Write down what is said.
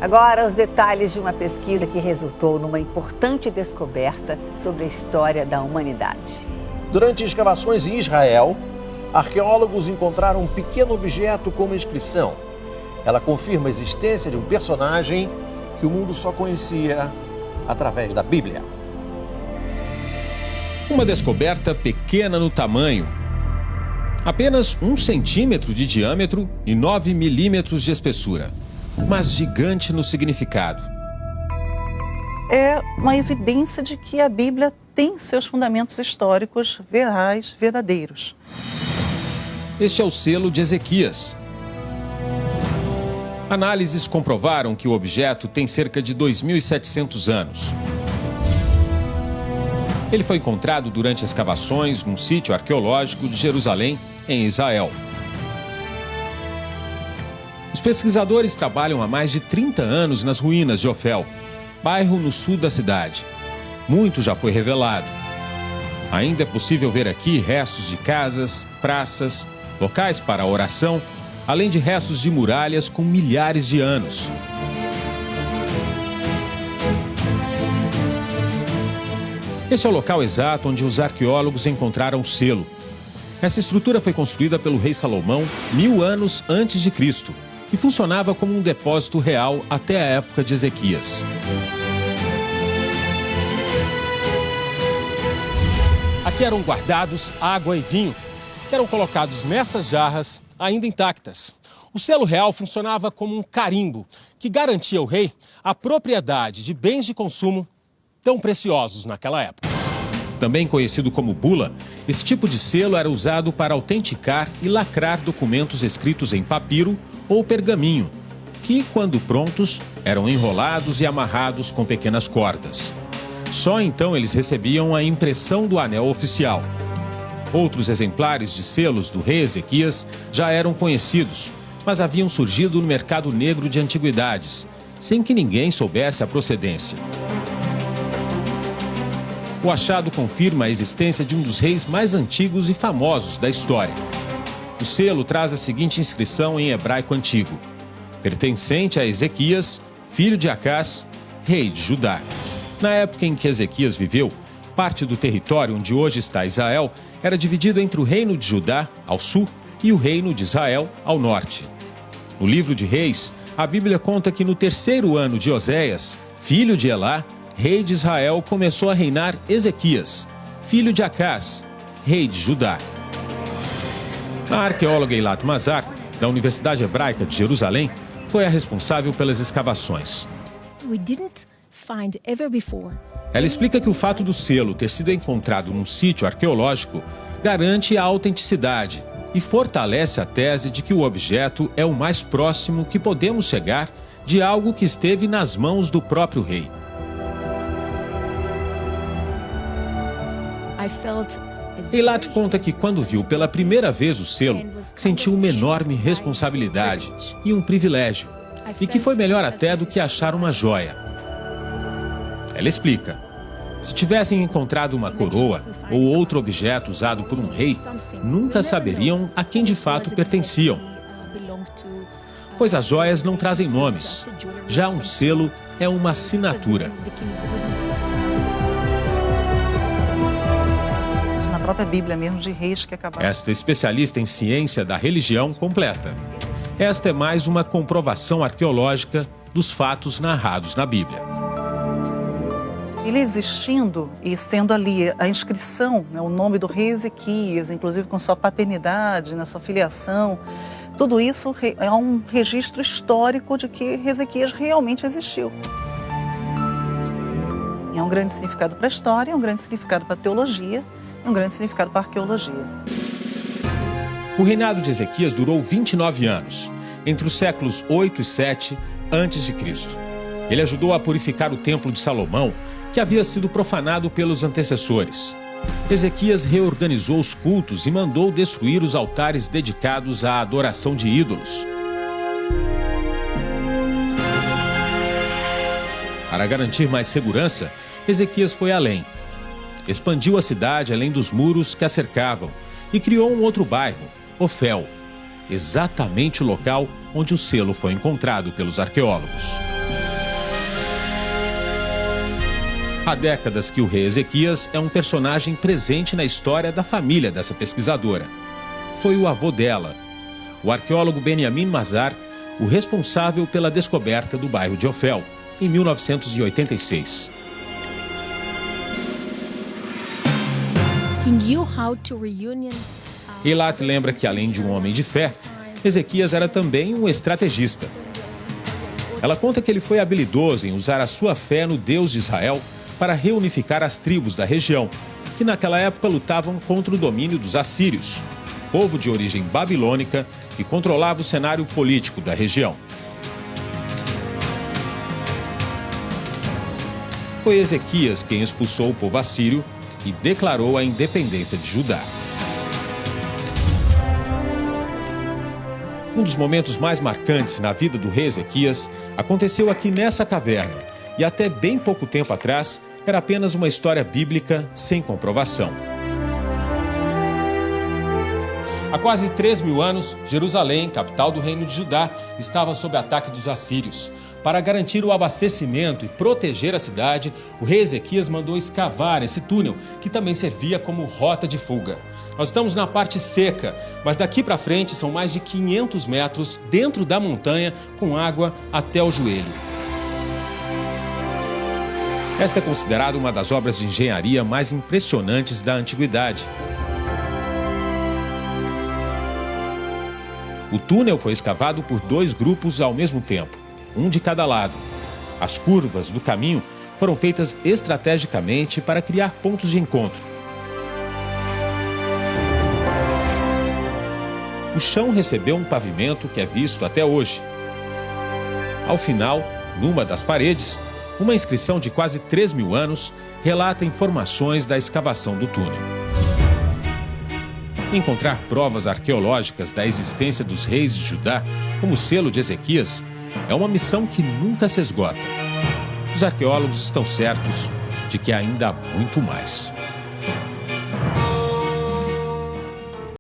Agora, os detalhes de uma pesquisa que resultou numa importante descoberta sobre a história da humanidade. Durante escavações em Israel, arqueólogos encontraram um pequeno objeto com uma inscrição. Ela confirma a existência de um personagem que o mundo só conhecia através da Bíblia. Uma descoberta pequena no tamanho. Apenas 1 centímetro de diâmetro e 9 milímetros de espessura. Mas gigante no significado. É uma evidência de que a Bíblia tem seus fundamentos históricos reais, verdadeiros. Este é o selo de Ezequias. Análises comprovaram que o objeto tem cerca de 2.700 anos. Ele foi encontrado durante escavações num sítio arqueológico de Jerusalém, em Israel. Os pesquisadores trabalham há mais de 30 anos nas ruínas de Ofel, bairro no sul da cidade. Muito já foi revelado. Ainda é possível ver aqui restos de casas, praças, locais para oração, além de restos de muralhas com milhares de anos. Esse é o local exato onde os arqueólogos encontraram o selo. Essa estrutura foi construída pelo rei Salomão 1000 anos antes de Cristo e funcionava como um depósito real até a época de Ezequias. Aqui eram guardados água e vinho, que eram colocados nessas jarras ainda intactas. O selo real funcionava como um carimbo que garantia ao rei a propriedade de bens de consumo tão preciosos naquela época. Também conhecido como bula, esse tipo de selo era usado para autenticar e lacrar documentos escritos em papiro ou pergaminho, que, quando prontos, eram enrolados e amarrados com pequenas cordas. Só então eles recebiam a impressão do anel oficial. Outros exemplares de selos do rei Ezequias já eram conhecidos, mas haviam surgido no mercado negro de antiguidades, sem que ninguém soubesse a procedência. O achado confirma a existência de um dos reis mais antigos e famosos da história. O selo traz a seguinte inscrição em hebraico antigo: pertencente a Ezequias, filho de Acás, rei de Judá. Na época em que Ezequias viveu, parte do território onde hoje está Israel era dividido entre o reino de Judá, ao sul, e o reino de Israel, ao norte. No livro de Reis, a Bíblia conta que no 3º ano de Oséias, filho de Elá, rei de Israel, começou a reinar Ezequias, filho de Acás, rei de Judá. A arqueóloga Eilat Mazar, da Universidade Hebraica de Jerusalém, foi a responsável pelas escavações. Ela explica que o fato do selo ter sido encontrado num sítio arqueológico garante a autenticidade e fortalece a tese de que o objeto é o mais próximo que podemos chegar de algo que esteve nas mãos do próprio rei. Eilat conta que quando viu pela primeira vez o selo, sentiu uma enorme responsabilidade e um privilégio, e que foi melhor até do que achar uma joia. Ela explica: se tivessem encontrado uma coroa ou outro objeto usado por um rei, nunca saberiam a quem de fato pertenciam, pois as joias não trazem nomes. Já um selo é uma assinatura. Na própria Bíblia mesmo, de reis que acabaram. Esta especialista em ciência da religião completa: esta é mais uma comprovação arqueológica dos fatos narrados na Bíblia. Ele existindo e sendo ali a inscrição, né, o nome do rei Ezequias, inclusive com sua paternidade, na sua filiação, tudo isso é um registro histórico de que Ezequias realmente existiu. É um grande significado para a história, é um grande significado para a teologia, é um grande significado para a arqueologia. O reinado de Ezequias durou 29 anos, entre os séculos 8 e 7 a.C. Ele ajudou a purificar o templo de Salomão, que havia sido profanado pelos antecessores. Ezequias reorganizou os cultos e mandou destruir os altares dedicados à adoração de ídolos. Para garantir mais segurança, Ezequias foi além. Expandiu a cidade além dos muros que a cercavam e criou um outro bairro, Ofel, exatamente o local onde o selo foi encontrado pelos arqueólogos. Há décadas que o rei Ezequias é um personagem presente na história da família dessa pesquisadora. Foi o avô dela, o arqueólogo Benjamin Mazar, o responsável pela descoberta do bairro de Ofel, em 1986. Eilat lembra que, além de um homem de fé, Ezequias era também um estrategista. Ela conta que ele foi habilidoso em usar a sua fé no Deus de Israel para reunificar as tribos da região, que naquela época lutavam contra o domínio dos assírios, povo de origem babilônica que controlava o cenário político da região. Foi Ezequias quem expulsou o povo assírio e declarou a independência de Judá. Um dos momentos mais marcantes na vida do rei Ezequias aconteceu aqui nessa caverna e até bem pouco tempo atrás era apenas uma história bíblica sem comprovação. Há quase 3.000 anos, Jerusalém, capital do reino de Judá, estava sob ataque dos assírios. Para garantir o abastecimento e proteger a cidade, o rei Ezequias mandou escavar esse túnel, que também servia como rota de fuga. Nós estamos na parte seca, mas daqui para frente são mais de 500 metros dentro da montanha, com água até o joelho. Esta é considerada uma das obras de engenharia mais impressionantes da antiguidade. O túnel foi escavado por 2 grupos ao mesmo tempo, um de cada lado. As curvas do caminho foram feitas estrategicamente para criar pontos de encontro. O chão recebeu um pavimento que é visto até hoje. Ao final, numa das paredes, uma inscrição de quase 3.000 anos relata informações da escavação do túnel. Encontrar provas arqueológicas da existência dos reis de Judá, como o selo de Ezequias, é uma missão que nunca se esgota. Os arqueólogos estão certos de que ainda há muito mais.